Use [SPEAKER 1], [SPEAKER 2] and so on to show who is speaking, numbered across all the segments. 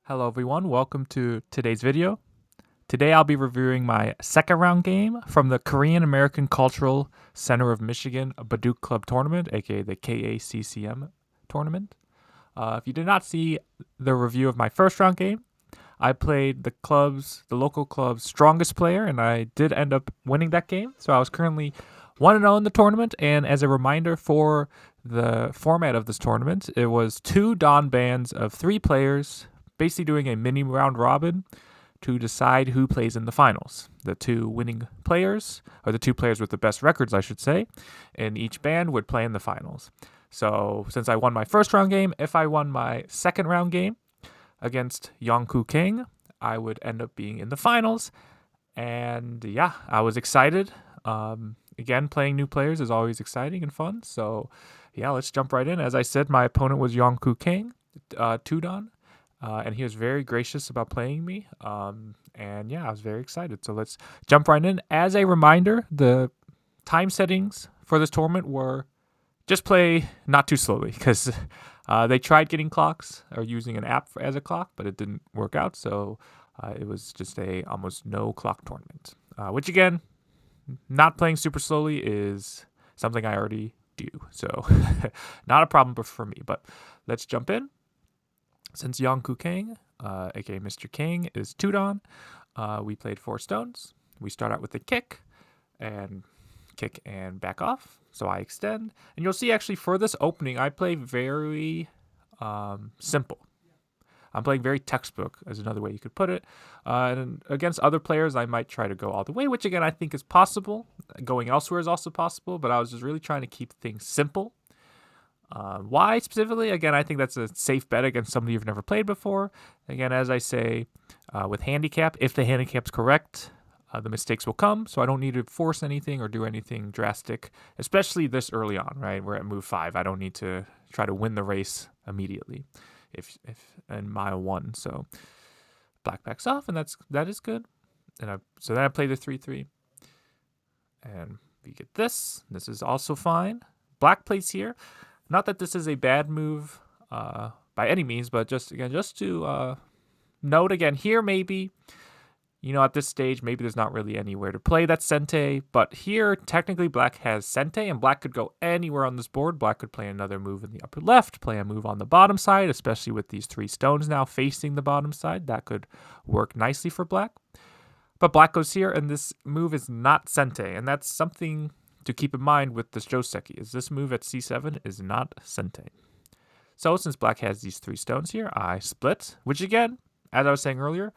[SPEAKER 1] Hello everyone, welcome to today's video. Today I'll be reviewing my second round game from the Korean American Cultural Center of Michigan Baduk Club Tournament, aka the KACCM tournament. If you did not see the review of my first round game, I played the local club's strongest player, and I did end up winning that game. So I was currently 1-0 in the tournament, and as a reminder for the format of this tournament, it was 2 Dawn bands of 3 players, basically doing a mini round robin to decide who plays in the finals. The 2 winning players, or the 2 players with the best records, I should say, in each band would play in the finals. So since I won my first round game, if I won my second round game against Yong Ku Kang, I would end up being in the finals. And yeah, I was excited. Again, playing new players is always exciting and fun. So yeah, let's jump right in. As I said, my opponent was Yong Ku Kang, 2 Dawn. And he was very gracious about playing me. And yeah, I was very excited. So let's jump right in. As a reminder, the time settings for this tournament were just play not too slowly, because they tried getting clocks or using an app as a clock, but it didn't work out. So it was just a almost no clock tournament, which again, not playing super slowly is something I already do. So not a problem for me, but let's jump in. Since Yong Ku Kang, aka Mr. Kang, is 2 Dawn, we played 4 stones. We start out with a kick and back off. So I extend. And you'll see actually for this opening, I play very simple. I'm playing very textbook, is another way you could put it. And against other players, I might try to go all the way, which again, I think is possible. Going elsewhere is also possible, but I was just really trying to keep things simple. Why specifically? Again, I think that's a safe bet against somebody you've never played before. Again, as I say, with handicap, if the handicap's correct, the mistakes will come. So I don't need to force anything or do anything drastic, especially this early on, right? We're at move 5. I don't need to try to win the race immediately if in mile 1. So black backs off, and that is good. And so then I play the 3-3. And we get this. This is also fine. Black plays here. Not that this is a bad move by any means, but just to note again here, maybe, at this stage, maybe there's not really anywhere to play that sente, but here, technically, black has sente, and black could go anywhere on this board. Black could play another move in the upper left, play a move on the bottom side, especially with these 3 stones now facing the bottom side. That could work nicely for black. But black goes here, and this move is not sente, and that's something to keep in mind with this Joseki, is this move at c7 is not sente. So since black has these 3 stones here, I split, which again, as I was saying earlier,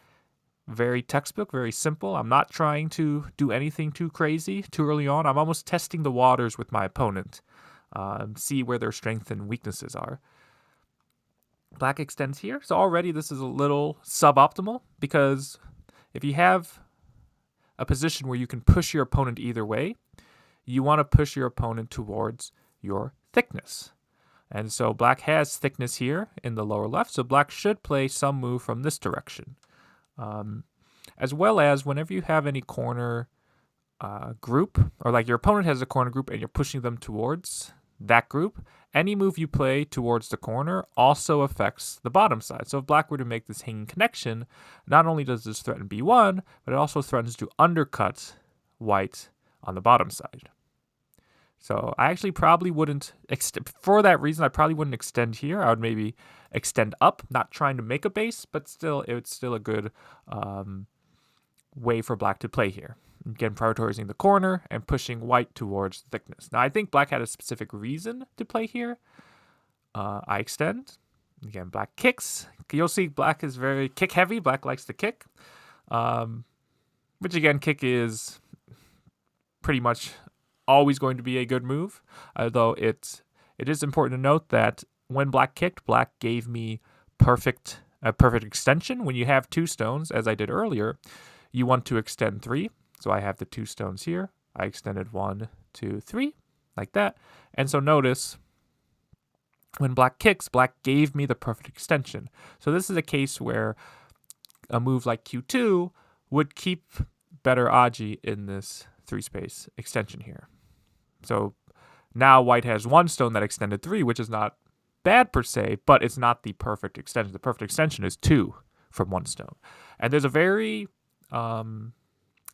[SPEAKER 1] very textbook, very simple. I'm not trying to do anything too crazy too early on. I'm almost testing the waters with my opponent, see where their strengths and weaknesses are. Black extends here. So already this is a little suboptimal, because if you have a position where you can push your opponent either way, you want to push your opponent towards your thickness. And so black has thickness here in the lower left, so black should play some move from this direction. As well as whenever you have any corner group, or like your opponent has a corner group and you're pushing them towards that group, any move you play towards the corner also affects the bottom side. So if black were to make this hanging connection, not only does this threaten b1, but it also threatens to undercut white on the bottom side. So I actually probably wouldn't extend. For that reason, I probably wouldn't extend here. I would maybe extend up, not trying to make a base, but still, it's still a good way for black to play here. Again, prioritizing the corner and pushing white towards thickness. Now, I think black had a specific reason to play here. I extend. Again, black kicks. You'll see black is very kick heavy. Black likes to kick. Which again, kick is pretty much always going to be a good move, although it is important to note that when black kicked, black gave me a perfect extension. When you have 2 stones, as I did earlier, you want to extend 3. So I have the 2 stones here. I extended 1, 2, 3, like that. And so notice, when black kicks, black gave me the perfect extension. So this is a case where a move like Q2 would keep better Aji in this 3-space extension here. So now white has 1 stone that extended 3, which is not bad per se, but it's not the perfect extension. The perfect extension is 2. from one stone. And there's a very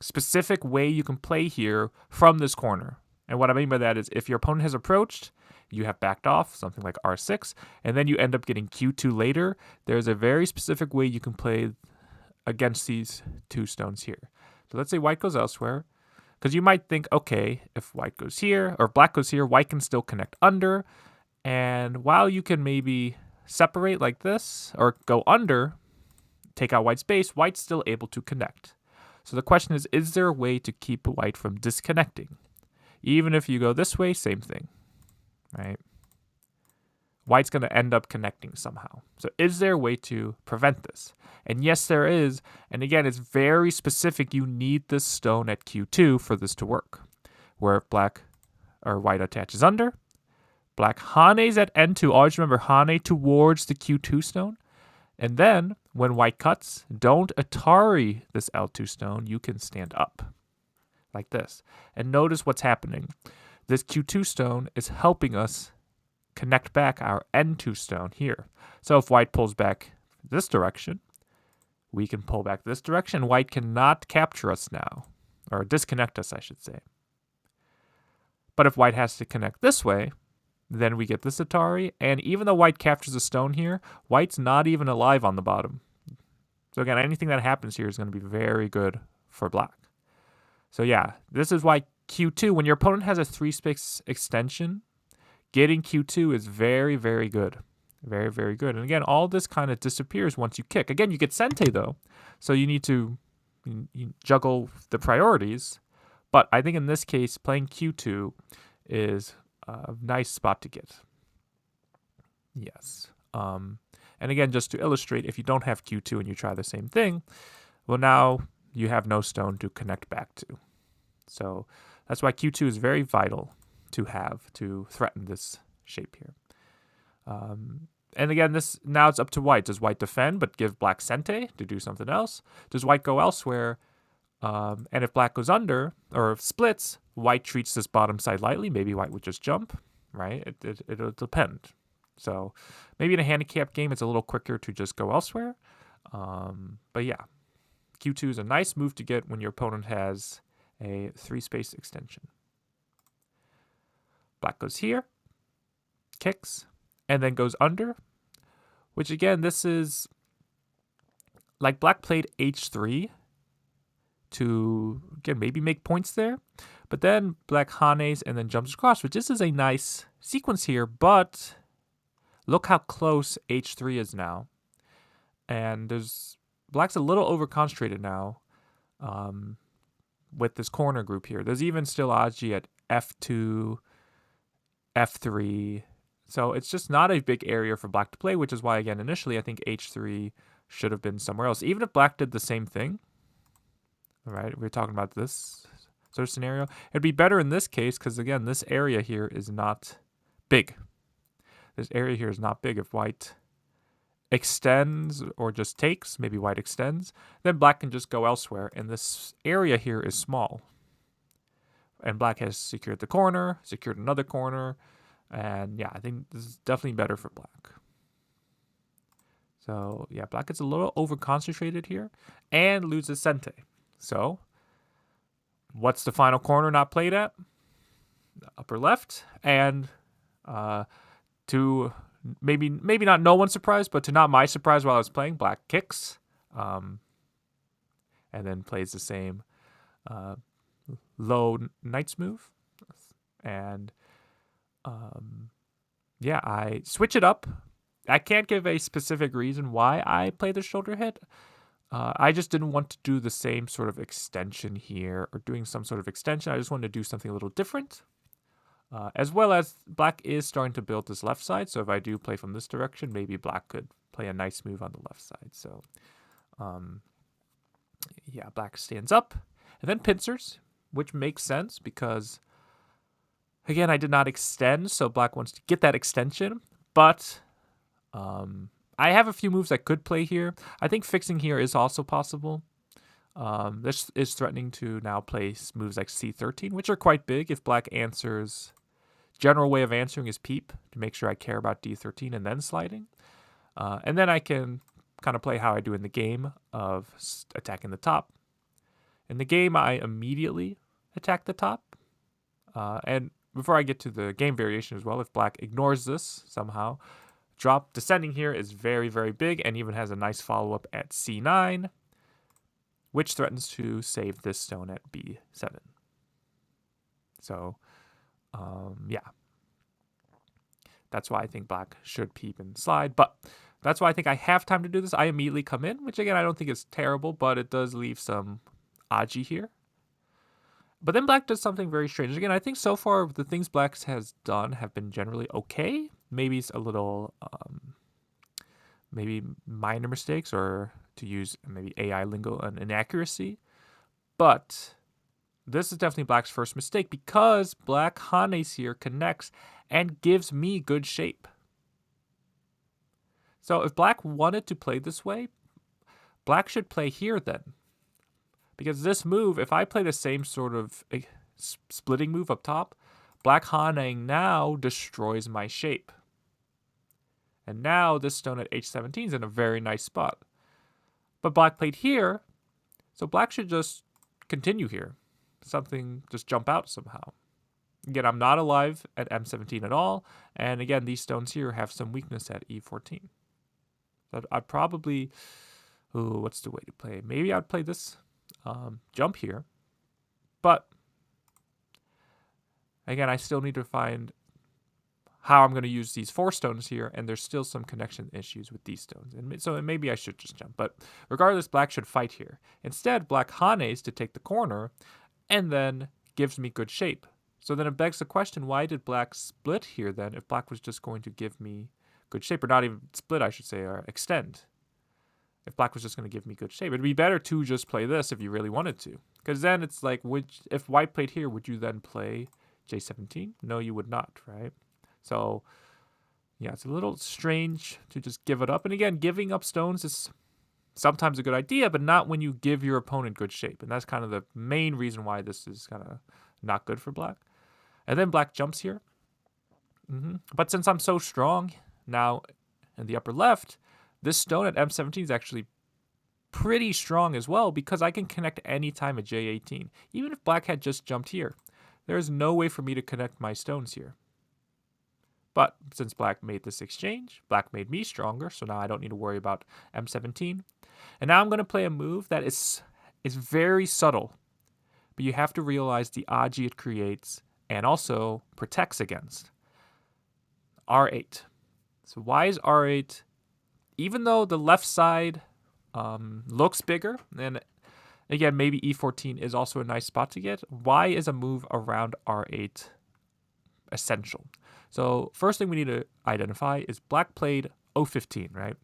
[SPEAKER 1] specific way you can play here from this corner. And what I mean by that is if your opponent has approached, you have backed off, something like R6, and then you end up getting Q2 later, there's a very specific way you can play against these two stones here. So let's say white goes elsewhere, because you might think, okay, if white goes here, or black goes here, white can still connect under, and while you can maybe separate like this, or go under, take out white's base, white's still able to connect. So the question is there a way to keep white from disconnecting? Even if you go this way, same thing, right? White's going to end up connecting somehow. So is there a way to prevent this? And yes, there is. And again, it's very specific. You need this stone at Q2 for this to work. Where if black or white attaches under, black hanes at N2. Always remember hane towards the Q2 stone. And then when white cuts, don't Atari this L2 stone. You can stand up like this. And notice what's happening. This Q2 stone is helping us connect back our N2 stone here. So if white pulls back this direction, we can pull back this direction. White cannot capture us now, or disconnect us, I should say. But if white has to connect this way, then we get this Atari, and even though white captures a stone here, white's not even alive on the bottom. So again, anything that happens here is going to be very good for black. So yeah, this is why Q2, when your opponent has a 3-space extension, getting Q2 is very, very good. Very, very good. And again, all this kind of disappears once you kick. Again, you get Sente, though, so you need to juggle the priorities. But I think in this case, playing Q2 is a nice spot to get. Yes. And again, just to illustrate, if you don't have Q2 and you try the same thing, well, now you have no stone to connect back to. So that's why Q2 is very vital to have to threaten this shape here. And again, now it's up to white. Does white defend but give black Sente to do something else? Does white go elsewhere? And if black goes under or splits, white treats this bottom side lightly. Maybe white would just jump, right? It'll depend. So maybe in a handicap game, it's a little quicker to just go elsewhere. But yeah, Q2 is a nice move to get when your opponent has a 3-space extension. Black goes here, kicks, and then goes under, which again, this is like black played H3 to, again, maybe make points there, but then black hanes and then jumps across, which this is a nice sequence here, but look how close H3 is now. And black's a little over-concentrated now with this corner group here. There's even still Aji at F2, F3. So it's just not a big area for black to play, which is why, again, initially I think H3 should have been somewhere else. Even if black did the same thing, all right, we're talking about this sort of scenario, it'd be better in this case because, again, this area here is not big. This area here is not big. If white extends or just takes, maybe white extends, then black can just go elsewhere, and this area here is small. And black has secured the corner, secured another corner, and yeah, I think this is definitely better for black. So yeah, black gets a little over-concentrated here and loses Sente. So what's the final corner not played at? The upper left. And to maybe not no one's surprise, but to not my surprise while I was playing, black kicks and then plays the same low knights move. And yeah, I switch it up. I can't give a specific reason why I play the shoulder hit. I just didn't want to do the same sort of extension here or doing some sort of extension. I just wanted to do something a little different. As well as black is starting to build this left side. So if I do play from this direction, maybe black could play a nice move on the left side. So yeah, black stands up and then pincers, which makes sense because, again, I did not extend. So black wants to get that extension, but I have a few moves I could play here. I think fixing here is also possible. This is threatening to now place moves like C13, which are quite big if black answers. General way of answering is peep to make sure I care about D13 and then sliding. And then I can kind of play how I do in the game of attacking the top. In the game, I immediately attack the top. And before I get to the game variation as well, if black ignores this somehow, drop descending here is very, very big and even has a nice follow-up at c9, which threatens to save this stone at b7. So, yeah. That's why I think black should peep and slide, but that's why I think I have time to do this. I immediately come in, which again, I don't think is terrible, but it does leave some aji here. But then black does something very strange. Again, I think so far the things black has done have been generally okay. Maybe it's a little, maybe minor mistakes, or to use maybe AI lingo, an inaccuracy. But this is definitely black's first mistake because black Hanes here connects and gives me good shape. So if black wanted to play this way, black should play here then. Because this move, if I play the same sort of splitting move up top, black Haneng now destroys my shape. And now this stone at h17 is in a very nice spot. But black played here, so black should just continue here. Something just jump out somehow. Again, I'm not alive at m17 at all. And again, these stones here have some weakness at e14. So I'd probably, ooh, what's the way to play? Maybe I'd play this jump here. But again, I still need to find how I'm going to use these 4 stones here, and there's still some connection issues with these stones. And so maybe I should just jump. But regardless, black should fight here. Instead, black Hanes to take the corner, and then gives me good shape. So then it begs the question, why did black split here then if black was just going to give me good shape? Or not even split, I should say, or extend. If black was just going to give me good shape. It'd be better to just play this if you really wanted to. Because then it's like, if white played here, would you then play j17? No, you would not, right? So, yeah, it's a little strange to just give it up. And again, giving up stones is sometimes a good idea, but not when you give your opponent good shape. And that's kind of the main reason why this is kind of not good for black. And then black jumps here. But since I'm so strong now in the upper left, this stone at m17 is actually pretty strong as well because I can connect anytime at j18. Even if black had just jumped here, there is no way for me to connect my stones here. But since black made this exchange, black made me stronger, so now I don't need to worry about m17. And now I'm going to play a move that is very subtle, but you have to realize the aji it creates and also protects against. r8. So why is r8, even though the left side looks bigger, and again, maybe e14 is also a nice spot to get, why is a move around r8 essential? So first thing we need to identify is black played o15, right?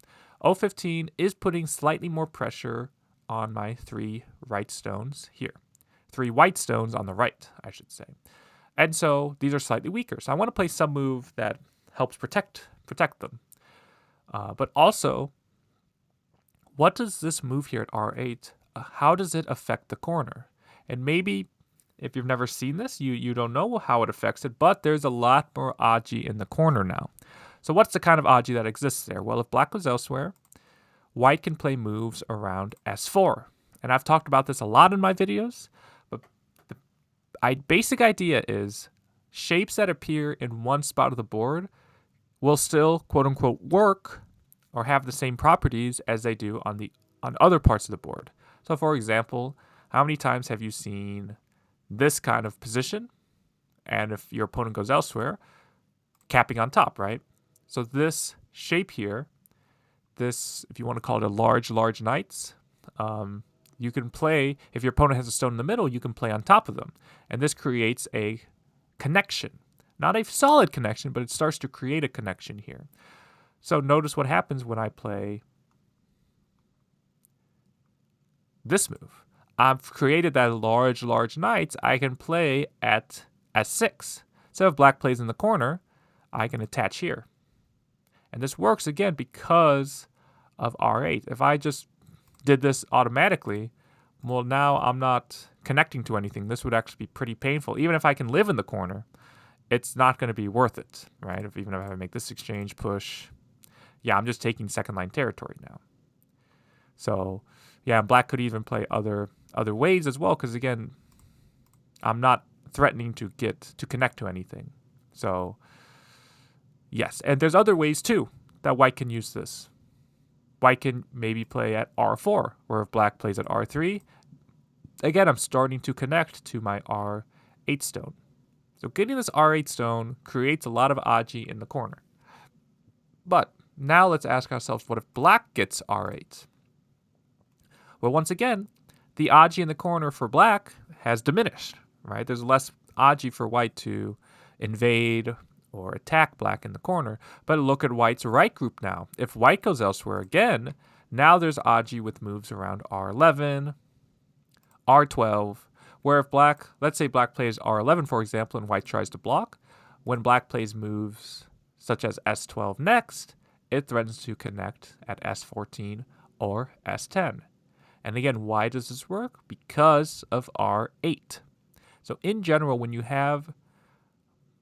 [SPEAKER 1] o15 is putting slightly more pressure on my 3 right stones here. 3 white stones on the right, I should say. And so these are slightly weaker. So I want to play some move that helps protect them. But also, what does this move here at r8, how does it affect the corner? And maybe if you've never seen this, you don't know how it affects it, but there's a lot more aji in the corner now. So what's the kind of aji that exists there? Well, if black was elsewhere, white can play moves around s4. And I've talked about this a lot in my videos, but the basic idea is shapes that appear in one spot of the board will still, quote-unquote, work or have the same properties as they do on other parts of the board. So, for example, how many times have you seen this kind of position, and if your opponent goes elsewhere, capping on top, right? So this shape here, this, if you want to call it a large knights, you can play, if your opponent has a stone in the middle, you can play on top of them. And this creates a connection. Not a solid connection, but it starts to create a connection here. So notice what happens when I play this move. I've created that large knights. I can play at s6. So if black plays in the corner, I can attach here. And this works, again, because of r8. If I just did this automatically, well, now I'm not connecting to anything. This would actually be pretty painful. Even if I can live in the corner, it's not going to be worth it, right? Even if I make this exchange, push. Yeah, I'm just taking second line territory now. So yeah, black could even play other ways as well, because again, I'm not threatening to connect to anything. So yes, and there's other ways too that white can use this. White can maybe play at R4, where if black plays at R3, again, I'm starting to connect to my R8 stone. So getting this R8 stone creates a lot of aji in the corner. But now let's ask ourselves, what if black gets R8? Well, once again, the aji in the corner for black has diminished, right? There's less aji for white to invade or attack black in the corner. But look at white's right group now. If white goes elsewhere again, now there's aji with moves around R11, R12, where if black, let's say black plays R11, for example, and white tries to block, when black plays moves such as S12 next, it threatens to connect at S14 or S10. And again, why does this work? Because of R8. So in general, when you have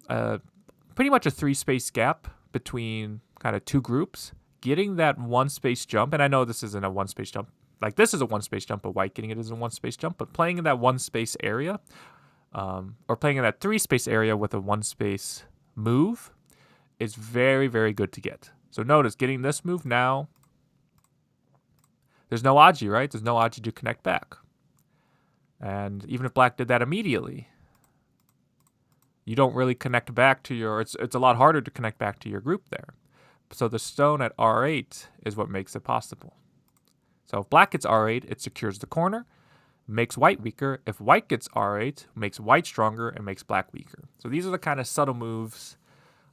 [SPEAKER 1] pretty much a 3-space gap between kind of two groups, getting that 1-space jump, and I know this isn't a 1-space jump, like this is a 1-space jump, but white getting it isn't a 1-space jump, but playing in that 1-space area, or playing in that 3-space area with a 1-space move is very, very good to get. So notice, getting this move now, there's no aji, right? There's no aji to connect back. And even if black did that immediately, you don't really connect back to your, it's a lot harder to connect back to your group there. So the stone at R8 is what makes it possible. So if black gets R8, it secures the corner, makes white weaker. If white gets R8, makes white stronger and makes black weaker. So these are the kind of subtle moves.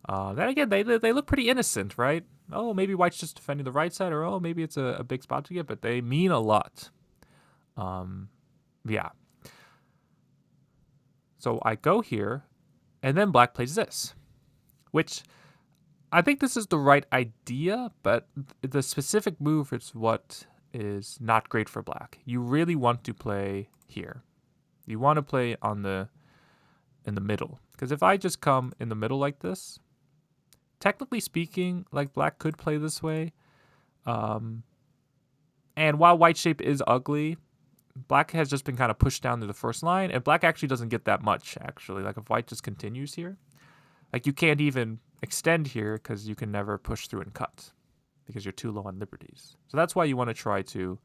[SPEAKER 1] Then again, they look pretty innocent, right? Oh, maybe white's just defending the right side, or oh, maybe it's a big spot to get, but they mean a lot. Yeah. So I go here, and then black plays this, which I think this is the right idea, but the specific move is what is not great for black. You really want to play here. You want to play in the middle, because if I just come in the middle like this, technically speaking, like black could play this way. And while white shape is ugly, black has just been kind of pushed down to the first line, and black actually doesn't get that much, actually. Like if white just continues here, like you can't even extend here because you can never push through and cut because you're too low on liberties. So that's why you want to try to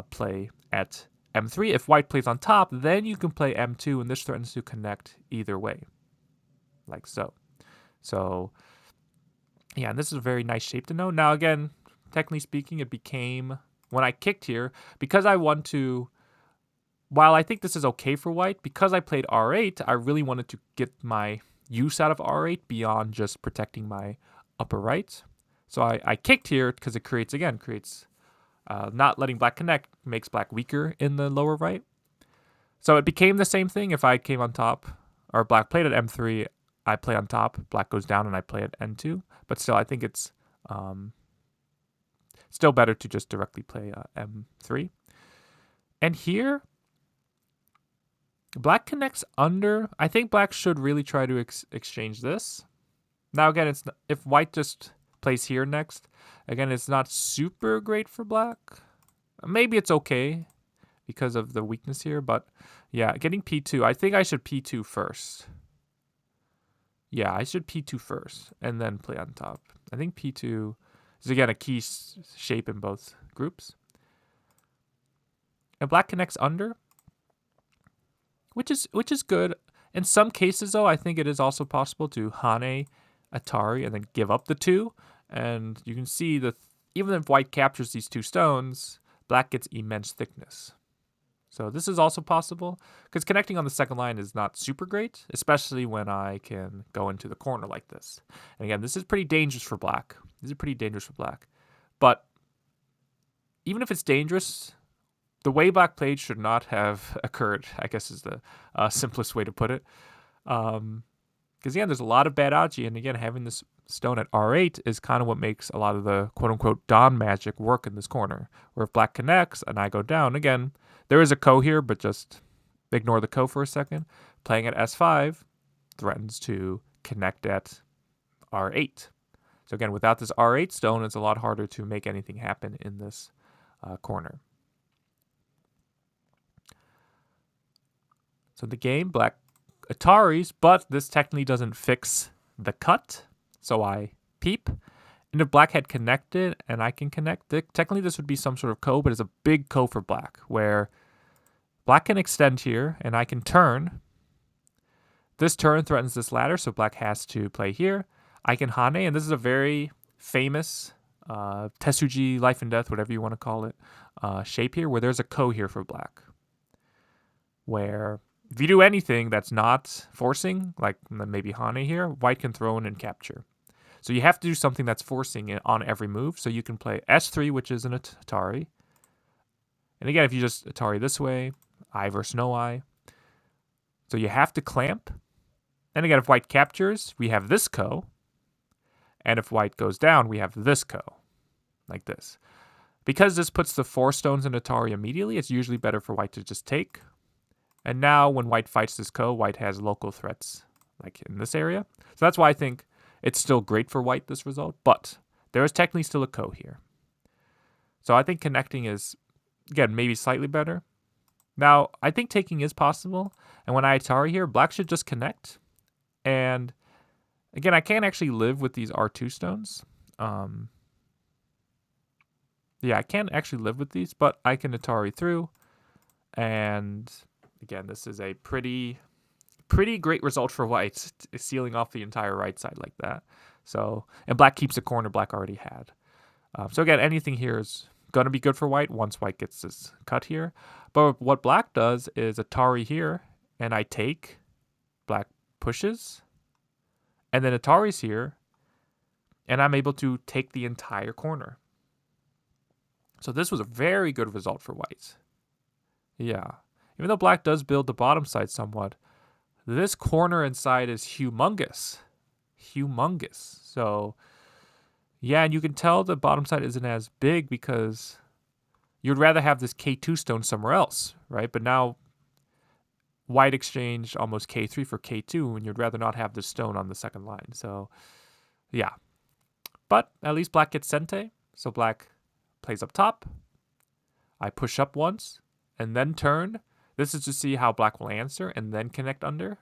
[SPEAKER 1] play at M3. If white plays on top, then you can play M2, and this threatens to connect either way, like so. So yeah, and this is a very nice shape to know. Now again, technically speaking, it became, when I kicked here, because I want to, while I think this is okay for white, because I played R8, I really wanted to get my use out of R8 beyond just protecting my upper right. So I kicked here because it creates not letting black connect makes black weaker in the lower right. So it became the same thing if I came on top, or black played at M3, I play on top, black goes down and I play at N2. But still, I think it's still better to just directly play M3. And here, black connects under. I think black should really try to exchange this. Now again, it's if white just plays here next, again, it's not super great for black. Maybe it's okay because of the weakness here, but yeah, getting P2. I think I should P2 first. Yeah, I should P2 first and then play on top. I think P2 is again a key shape in both groups. And black connects under, which is good. In some cases, though, I think it is also possible to Hane Atari and then give up the 2. And you can see that even if white captures these 2 stones, black gets immense thickness. So this is also possible, because connecting on the second line is not super great, especially when I can go into the corner like this. And again, this is pretty dangerous for black. But even if it's dangerous, the way black played should not have occurred, I guess is the simplest way to put it. Because again, there's a lot of bad aji, and again, having this stone at R8 is kind of what makes a lot of the quote-unquote Don magic work in this corner. Where if black connects and I go down, again, there is a ko here, but just ignore the ko for a second. Playing at S5 threatens to connect at R8. So again, without this R8 stone, it's a lot harder to make anything happen in this corner. So the game, black Ataris, but this technically doesn't fix the cut. So I peep. And if black had connected and I can connect, technically this would be some sort of ko, but it's a big ko for black, where black can extend here and I can turn. This turn threatens this ladder, so black has to play here. I can hane, and this is a very famous Tesuji, life and death, whatever you want to call it, shape here, where there's a ko here for black. Where if you do anything that's not forcing, like maybe hane here, white can throw in and capture. So you have to do something that's forcing it on every move. So you can play S3, which is an Atari. And again, if you just Atari this way, I versus no I. So you have to clamp. And again, if white captures, we have this ko. And if white goes down, we have this ko, like this. Because this puts the 4 stones in Atari immediately, it's usually better for white to just take. And now when white fights this ko, white has local threats, like in this area. So that's why I think it's still great for white, this result. But there is technically still a ko here. So I think connecting is, again, maybe slightly better. Now, I think taking is possible. And when I Atari here, black should just connect. And again, I can't actually live with these R2 stones. Yeah, I can't actually live with these, but I can Atari through. And again, this is a pretty great result for white, sealing off the entire right side like that. So, and black keeps a corner black already had. So again, anything here is going to be good for white once white gets this cut here. But what black does is Atari here, and I take, black pushes, and then Atari's here, and I'm able to take the entire corner. So this was a very good result for white. Yeah. Even though black does build the bottom side somewhat, this corner inside is humongous. Humongous. So, yeah, and you can tell the bottom side isn't as big because you'd rather have this K2 stone somewhere else, right? But now white exchanged almost K3 for K2, and you'd rather not have this stone on the second line. So, yeah. But at least black gets sente. So black plays up top. I push up once and then turn. This is to see how black will answer and then connect under.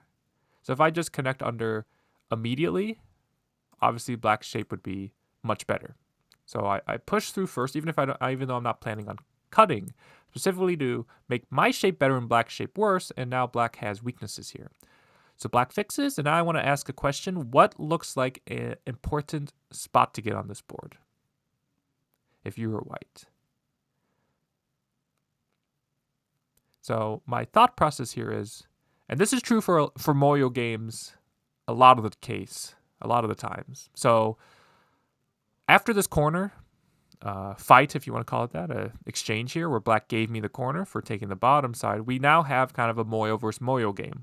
[SPEAKER 1] So if I just connect under immediately, obviously black's shape would be much better. So I push through first, even though I'm not planning on cutting, specifically to make my shape better and black's shape worse, and now black has weaknesses here. So black fixes, and now I want to ask a question. What looks like an important spot to get on this board if you were white? So my thought process here is, and this is true for Moyo games a lot of the times. So after this corner, fight, if you want to call it that, exchange here where black gave me the corner for taking the bottom side, we now have kind of a Moyo versus Moyo game.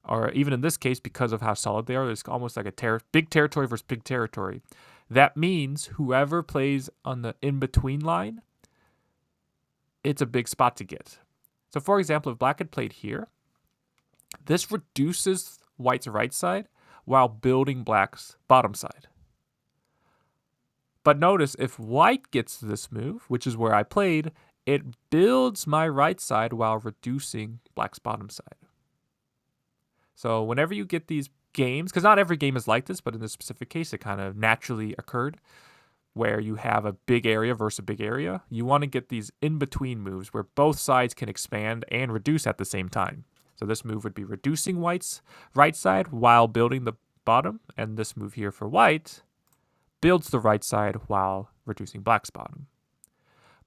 [SPEAKER 1] Or even in this case, because of how solid they are, it's almost like a big territory versus big territory. That means whoever plays on the in-between line, it's a big spot to get. So for example, if black had played here, this reduces white's right side while building black's bottom side. But notice if white gets this move, which is where I played, it builds my right side while reducing black's bottom side. So whenever you get these games, because not every game is like this, but in this specific case, it kind of naturally occurred, where you have a big area versus a big area, you want to get these in-between moves where both sides can expand and reduce at the same time. So this move would be reducing white's right side while building the bottom, and this move here for white builds the right side while reducing black's bottom.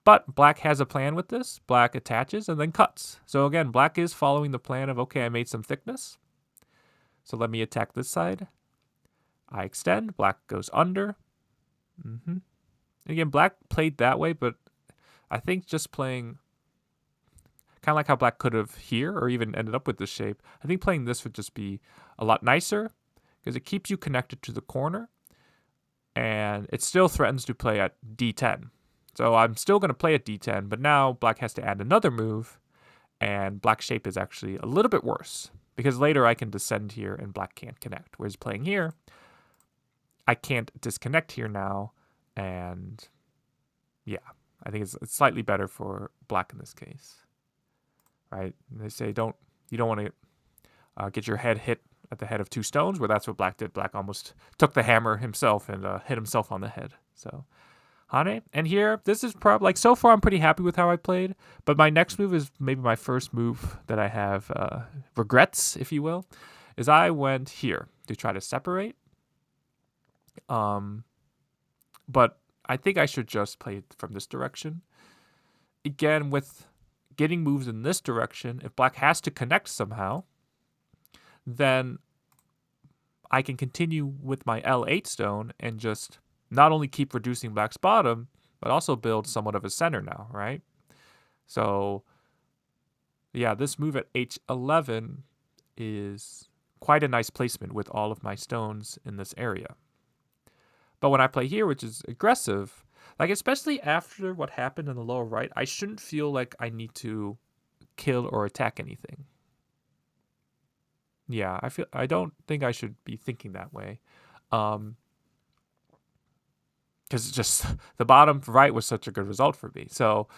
[SPEAKER 1] But black has a plan with this. Black attaches and then cuts. So again, black is following the plan of, okay, I made some thickness. So let me attack this side. I extend. Black goes under. Again, black played that way, but I think just playing kind of like how black could have here or even ended up with this shape, I think playing this would just be a lot nicer because it keeps you connected to the corner and it still threatens to play at D10. So I'm still going to play at D10, but now black has to add another move and black's shape is actually a little bit worse because later I can descend here and black can't connect. Whereas playing here, I can't disconnect here now, and yeah, I think it's slightly better for black in this case, right? And they say you don't want to get your head hit at the head of 2 stones, where that's what black did. Black almost took the hammer himself and hit himself on the head. So Hane, and here, this is probably, like, so far I'm pretty happy with how I played, but my next move is maybe my first move that I have regrets, if you will, is I went here to try to separate. But I think I should just play it from this direction. Again, with getting moves in this direction, if black has to connect somehow, then I can continue with my L8 stone and just not only keep reducing black's bottom, but also build somewhat of a center now, right? So, yeah, this move at H11 is quite a nice placement with all of my stones in this area. But when I play here, which is aggressive, like, especially after what happened in the lower right, I shouldn't feel like I need to kill or attack anything. Yeah, I don't think I should be thinking that way. Because just the bottom right was such a good result for me. So,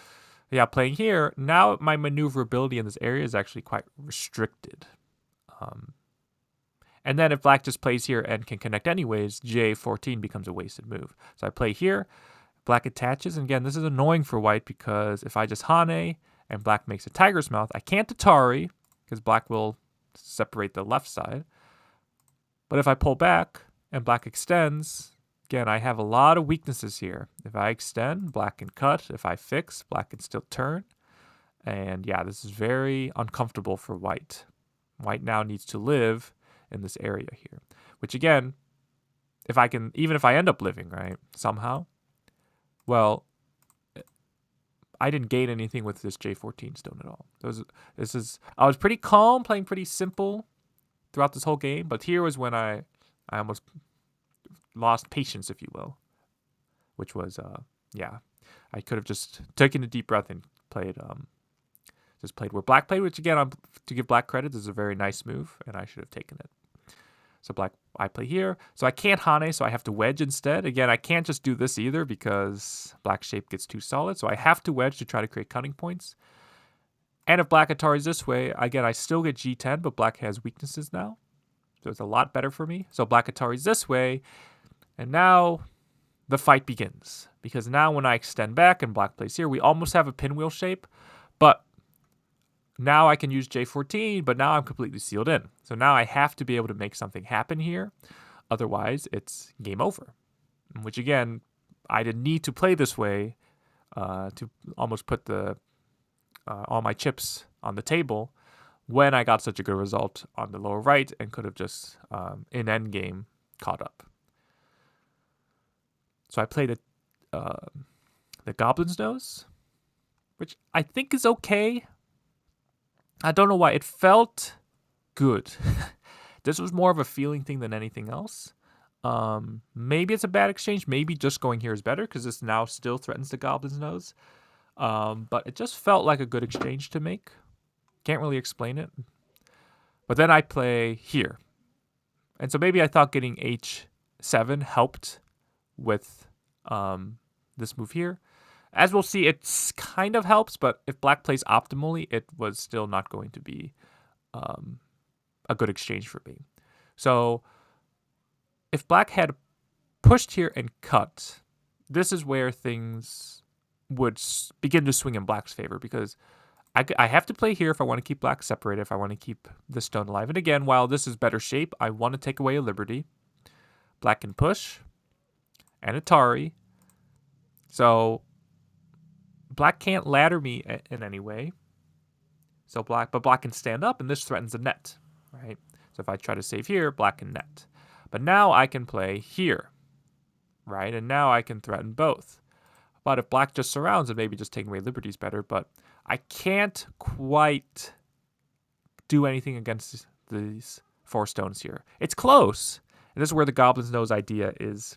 [SPEAKER 1] yeah, playing here, now my maneuverability in this area is actually quite restricted. And then if black just plays here and can connect anyways, J14 becomes a wasted move. So I play here, black attaches, and again, this is annoying for white because if I just Hane and black makes a tiger's mouth, I can't Atari because black will separate the left side. But if I pull back and black extends, again, I have a lot of weaknesses here. If I extend, black can cut. If I fix, black can still turn. And yeah, this is very uncomfortable for white. White now needs to live in this area here, which again, even if I end up living, right, somehow, well, I didn't gain anything with this J14 stone at all. I was pretty calm, playing pretty simple throughout this whole game, but here was when I almost lost patience, if you will, which was, yeah, I could have just taken a deep breath and played where black played, which again, to give black credit, this is a very nice move, and I should have taken it. So I play here. So I can't Hane, so I have to wedge instead. Again, I can't just do this either because black shape gets too solid. So I have to wedge to try to create cutting points. And if black Atari's this way, again, I still get G10, but black has weaknesses now. So it's a lot better for me. So black Atari's this way. And now the fight begins. Because now when I extend back and black plays here, we almost have a pinwheel shape. But now I can use J14, but now I'm completely sealed in. So now I have to be able to make something happen here. Otherwise, it's game over. Which again, I didn't need to play this way to almost put all my chips on the table when I got such a good result on the lower right and could have just, in endgame, caught up. So I played the Goblin's Nose, which I think is okay. I don't know why. It felt good. This was more of a feeling thing than anything else. Maybe it's a bad exchange. Maybe just going here is better because this now still threatens the Goblin's Nose. But it just felt like a good exchange to make. Can't really explain it. But then I play here. And so maybe I thought getting H7 helped with this move here. As we'll see, it kind of helps, but if black plays optimally, it was still not going to be a good exchange for me. So if black had pushed here and cut, this is where things would begin to swing in black's favor because I have to play here if I want to keep black separated, if I want to keep the stone alive. And again, while this is better shape, I want to take away a liberty. Black can push and Atari. So black can't ladder me in any way. So black can stand up, and this threatens the net, right? So if I try to save here, black can net. But now I can play here, right? And now I can threaten both. But if black just surrounds, and maybe just taking away liberty is better. But I can't quite do anything against these 4 stones here. It's close. And this is where the Goblin's Nose idea is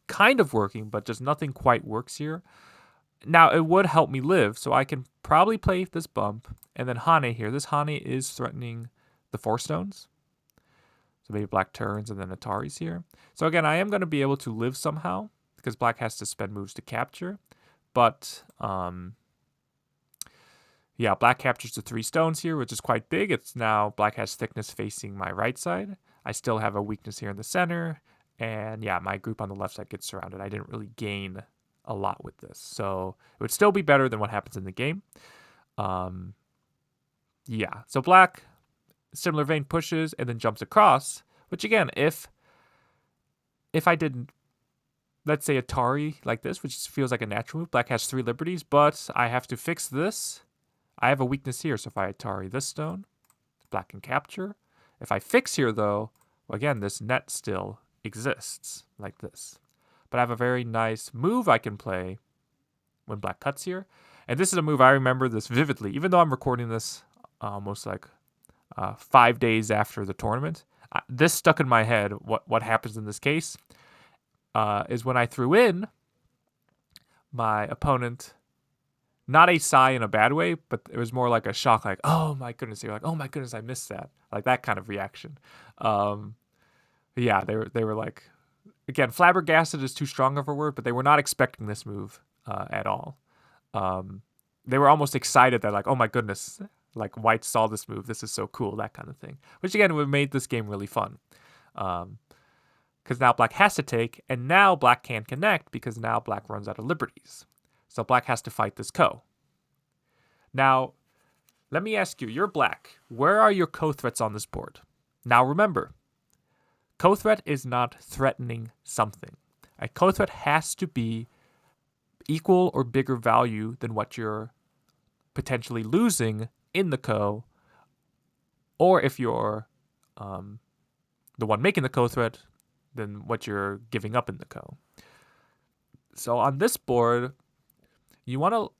[SPEAKER 1] kind of working, but just nothing quite works here. Now, it would help me live, so I can probably play this bump, and then Hane here. This Hane is threatening the 4 stones. So maybe black turns, and then Atari's here. So again, I am going to be able to live somehow, because black has to spend moves to capture. But yeah, black captures the 3 stones here, which is quite big. It's now black has thickness facing my right side. I still have a weakness here in the center. And yeah, my group on the left side gets surrounded. I didn't really gain a lot with this. So it would still be better than what happens in the game. Yeah, so black, similar vein, pushes and then jumps across. Which again, if I did, let's say, Atari like this, which feels like a natural move, black has 3 liberties, but I have to fix this. I have a weakness here, so if I Atari this stone, black can capture. If I fix here, though, well, again, this net still exists, like this. But I have a very nice move I can play when black cuts here. And this is a move, I remember this vividly, even though I'm recording this almost like 5 days after the tournament. This stuck in my head. What happens in this case is when I threw in, my opponent, not a sigh in a bad way, but it was more like a shock, like, oh my goodness, you're like, oh my goodness, I missed that. Like that kind of reaction. Yeah, they were like, again, flabbergasted is too strong of a word, but they were not expecting this move at all. They were almost excited that like, oh my goodness, like white saw this move. This is so cool, that kind of thing. Which again, would have made this game really fun. Because now black has to take, and now black can't connect because now black runs out of liberties. So black has to fight this ko. Now, let me ask you, you're black. Where are your ko threats on this board? Now remember, ko threat is not threatening something. A ko threat has to be equal or bigger value than what you're potentially losing in the ko, or if you're the one making the ko threat, then what you're giving up in the ko. So on this board, you want to,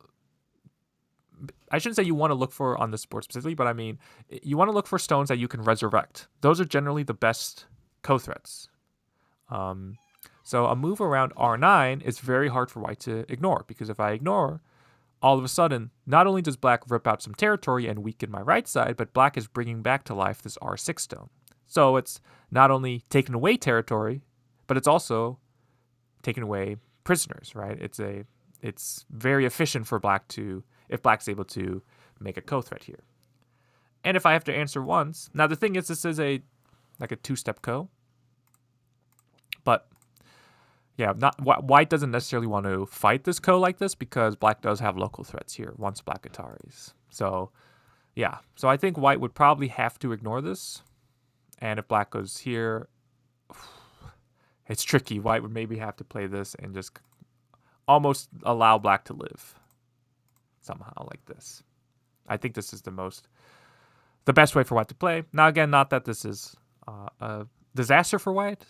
[SPEAKER 1] I shouldn't say you want to look for on this board specifically, but I mean, you want to look for stones that you can resurrect. Those are generally the best ko threats. So a move around R9 is very hard for white to ignore, because if I ignore, all of a sudden, not only does black rip out some territory and weaken my right side, but black is bringing back to life this R6 stone. So it's not only taking away territory, but it's also taking away prisoners, right? It's very efficient for black to, if black's able to make a ko threat here. And if I have to answer once, now the thing is, this is like a 2-step ko, but yeah, white doesn't necessarily want to fight this ko like this because black does have local threats here once black Ataris. So yeah, so I think white would probably have to ignore this. And if black goes here, it's tricky. White would maybe have to play this and just almost allow black to live somehow like this. I think this is the best way for white to play. Now again, not that this is a disaster for white.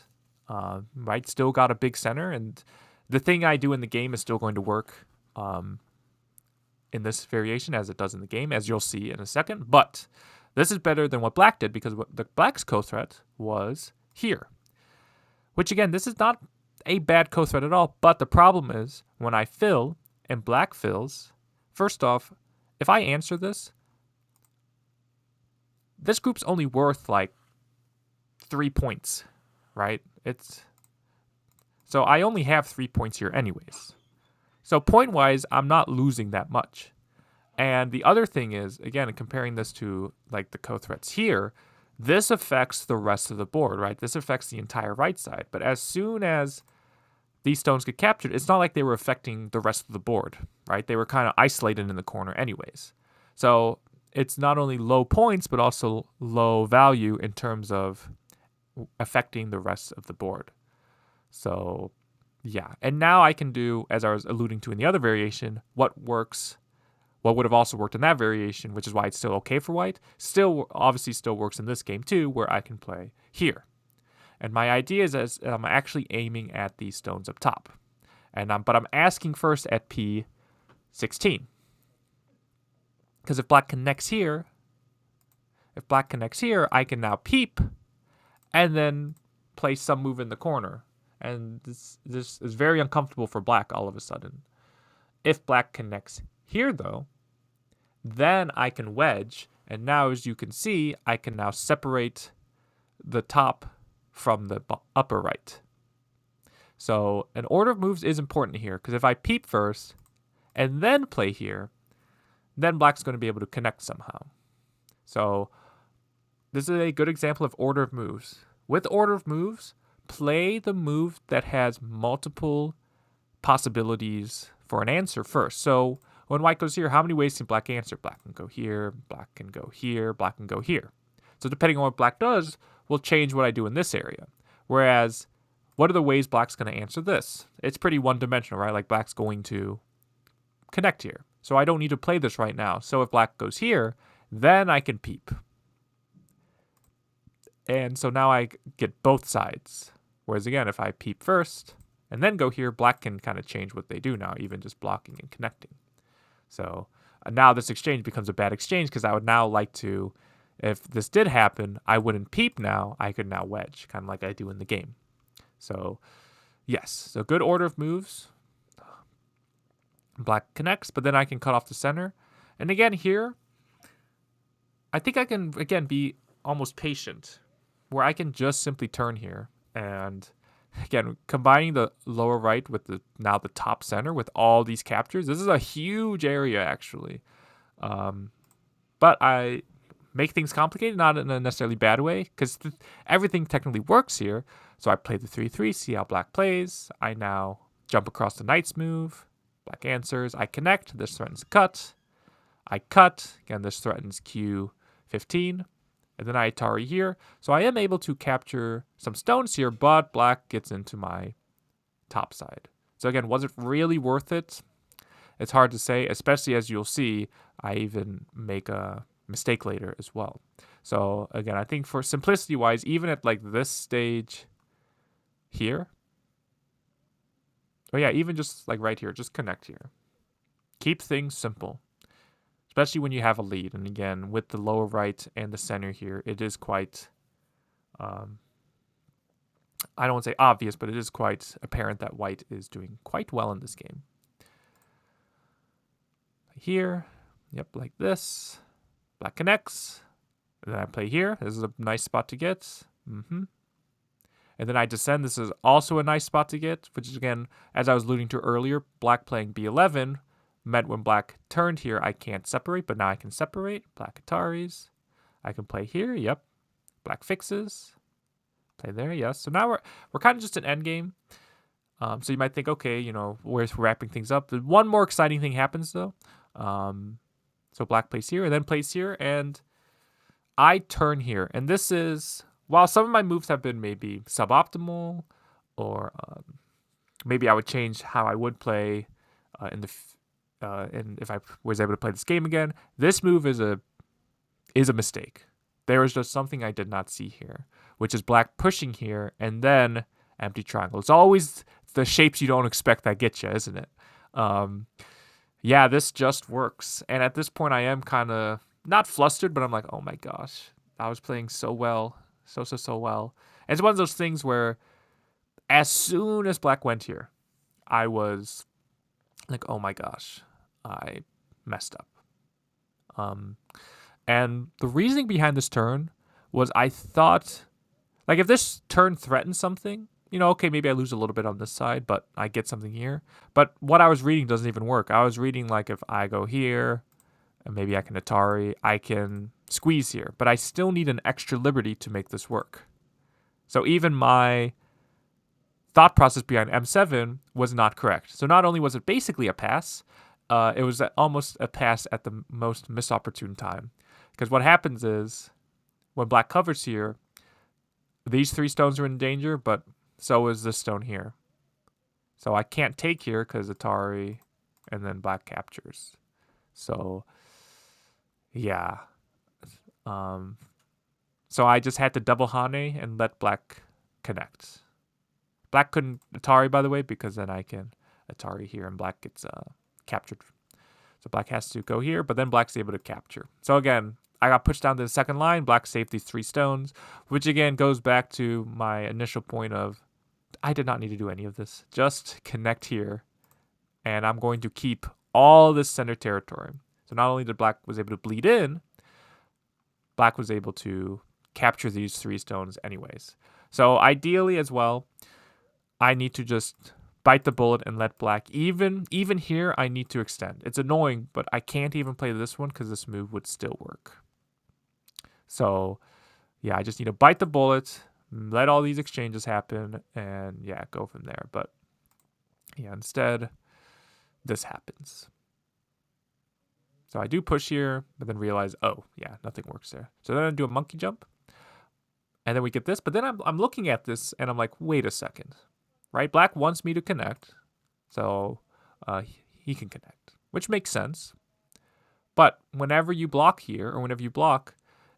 [SPEAKER 1] White still got a big center, and the thing I do in the game is still going to work in this variation as it does in the game, as you'll see in a second. But this is better than what black did, because what the black's ko threat was here. Which again, this is not a bad ko threat at all, but the problem is when I fill and black fills, first off, if I answer this group's only worth like 3 points, right? So I only have 3 points here anyways. So point-wise, I'm not losing that much. And the other thing is, again, comparing this to like the ko threats here, this affects the rest of the board, right? This affects the entire right side. But as soon as these stones get captured, it's not like they were affecting the rest of the board, right? They were kind of isolated in the corner anyways. So it's not only low points, but also low value in terms of affecting the rest of the board. So yeah, and now I can do, as I was alluding to in the other variation, what would have also worked in that variation, which is why it's still okay for white, obviously still works in this game too, where I can play here. And my idea is as I'm actually aiming at these stones up top. But I'm asking first at P16. Because if black connects here, I can now peep and then play some move in the corner. And this is very uncomfortable for black all of a sudden. If black connects here, though, then I can wedge. And now, as you can see, I can now separate the top from the upper right. So an order of moves is important here, because if I peep first, and then play here, then black's going to be able to connect somehow. So this is a good example of order of moves. With order of moves, play the move that has multiple possibilities for an answer first. So when white goes here, how many ways can black answer? Black can go here, black can go here, black can go here. So depending on what black does will change what I do in this area. Whereas, what are the ways black's going to answer this? It's pretty one-dimensional, right? Like black's going to connect here. So I don't need to play this right now. So if black goes here, then I can peep. And so now I get both sides. Whereas again, if I peep first and then go here, black can kind of change what they do now, even just blocking and connecting. So now this exchange becomes a bad exchange because I would now like to, if this did happen, I wouldn't peep now. I could now wedge, kind of like I do in the game. So yes, so good order of moves. Black connects, but then I can cut off the center. And again here, I think I can, again, be almost patient, where I can just simply turn here. And again, combining the lower right with the now the top center with all these captures, this is a huge area actually. But I make things complicated, not in a necessarily bad way, because everything technically works here. So I play the 3-3, see how black plays. I now jump across the knight's move. Black answers. I connect. This threatens cut. I cut. Again, this threatens Q15. And then I Atari here. So I am able to capture some stones here, but black gets into my top side. So again, was it really worth it? It's hard to say, especially as you'll see, I even make a mistake later as well. So again, I think for simplicity wise, even at like this stage here, oh yeah, even just like right here, just connect here. Keep things simple, especially when you have a lead. And again, with the lower right and the center here, it is quite, I don't want to say obvious, but it is quite apparent that white is doing quite well in this game. Here, yep, like this. Black connects. And then I play here. This is a nice spot to get. And then I descend. This is also a nice spot to get, which is, again, as I was alluding to earlier, black playing B11 meant when black turned here, I can't separate, but now I can separate. Black Ataris. I can play here. Yep. Black fixes. Play there. Yes. So now we're kind of just an endgame. So you might think, okay, you know, we're wrapping things up. One more exciting thing happens, though. So black plays here and then plays here, and I turn here. And this is, while some of my moves have been maybe suboptimal, or maybe I would change how I would play and if I was able to play this game again, this move is a mistake. There is just something I did not see here, which is black pushing here and then empty triangle. It's always the shapes you don't expect that get you, isn't it? Yeah, this just works. And at this point, I am kind of not flustered, but I'm like, oh my gosh, I was playing so well, so well. And it's one of those things where as soon as black went here, I was like, oh my gosh, I messed up. And the reasoning behind this turn was I thought, like, if this turn threatened something, you know, okay, maybe I lose a little bit on this side, but I get something here. But what I was reading doesn't even work. I was reading, like, if I go here, and maybe I can Atari, I can squeeze here. But I still need an extra liberty to make this work. So even my thought process behind M7 was not correct. So not only was it basically a pass, it was almost a pass at the most misopportune time. Because what happens is, when black covers here, these three stones are in danger, but so is this stone here. So I can't take here because Atari and then black captures. So, yeah. So I just had to double Hane and let black connect. Black couldn't Atari, by the way, because then I can Atari here and black gets captured. So black has to go here, but then black's able to capture. So again, I got pushed down to the second line. Black saved these three stones, which again goes back to my initial point of I did not need to do any of this. Just connect here, and I'm going to keep all this center territory. So not only did black was able to bleed in, black was able to capture these three stones anyways. So ideally as well, I need to just, bite the bullet and let black. Even here, I need to extend. It's annoying, but I can't even play this one because this move would still work. So, yeah, I just need to bite the bullet, let all these exchanges happen, and yeah, go from there. But yeah, instead, this happens. So I do push here, but then realize, oh, yeah, nothing works there. So then I do a monkey jump, and then we get this. But then I'm looking at this, and I'm like, wait a second, right? Black wants me to connect, so he can connect, which makes sense. But whenever you block here, or whenever you block,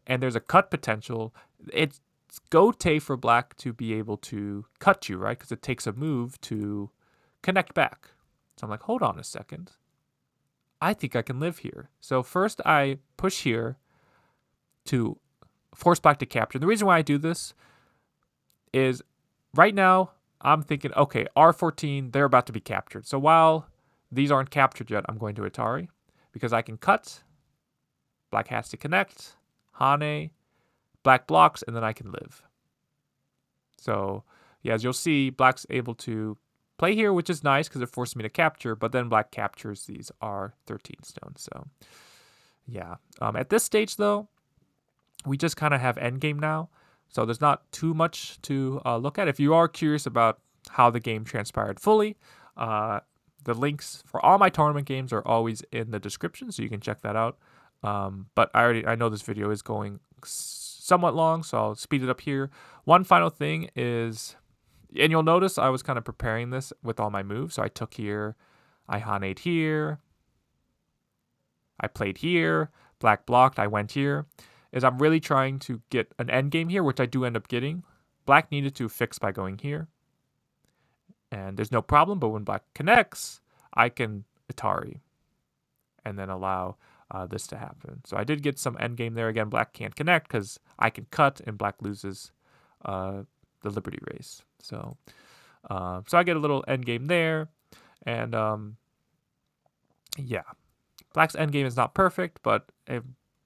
[SPEAKER 1] and there's a cut potential, it's go-tay for black to be able to cut you, right? Because it takes a move to connect back. So I'm like, hold on a second. I think I can live here. So first I push here to force black to capture. The reason why I do this is right now I'm thinking, okay, R14, they're about to be captured. So while these aren't captured yet, I'm going to Atari because I can cut. Black has to connect. Hane. Black blocks, and then I can live. So yeah, as you'll see, black's able to play here, which is nice because it forces me to capture, but then black captures these R13 stones. So yeah, at this stage though, we just kind of have endgame now, so there's not too much to look at. If you are curious about how the game transpired fully, the links for all my tournament games are always in the description, so you can check that out. But I know this video is going somewhat long, so I'll speed it up here. One final thing is, and you'll notice I was kind of preparing this with all my moves. So I took here, I Hane'd here, I played here, black blocked, I went here. Is I'm really trying to get an end game here, which I do end up getting. Black needed to fix by going here. And there's no problem, but when black connects, I can Atari and then allow this to happen. So I did get some end game there. Again, black can't connect because I can cut and black loses the Liberty race. So so I get a little end game there. And yeah, black's end game is not perfect, but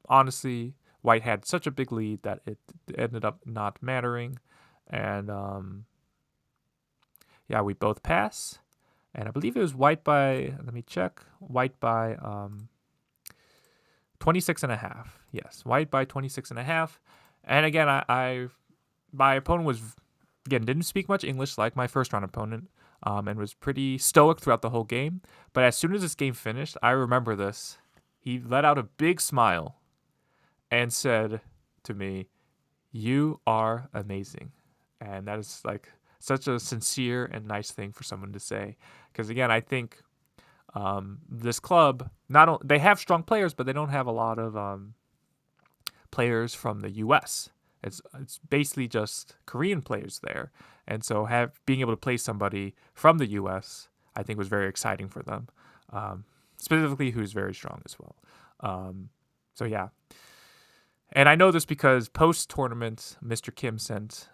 [SPEAKER 1] honestly, white had such a big lead that it ended up not mattering. And yeah, we both pass. And I believe it was white by, let me check, white by 26.5. Yes, white by 26.5. And again, my opponent was, again, didn't speak much English like my first round opponent, and was pretty stoic throughout the whole game. But as soon as this game finished, I remember this. He let out a big smile and said to me, "You are amazing." And that is like such a sincere and nice thing for someone to say. Because again, I think this club, they have strong players, but they don't have a lot of players from the U.S. It's basically just Korean players there, and so being able to play somebody from the U.S. I think was very exciting for them, specifically who's very strong as well. So yeah, and I know this because post tournament, Mr. Kim sent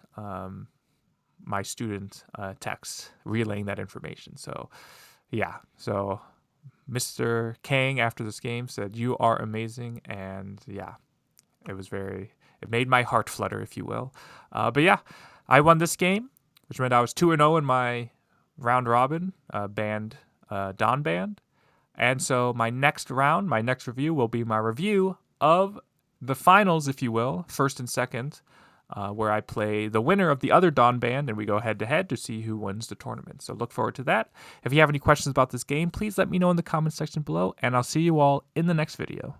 [SPEAKER 1] my student text relaying that information. So yeah, so Mr. Kang after this game said, "You are amazing," and yeah, it made my heart flutter, if you will. But yeah, I won this game, which meant I was 2-0 in my round robin Don band. And so my next round, my next review will be my review of the finals, if you will, first and second, where I play the winner of the other Don band, and we go head-to-head to see who wins the tournament. So look forward to that. If you have any questions about this game, please let me know in the comment section below, and I'll see you all in the next video.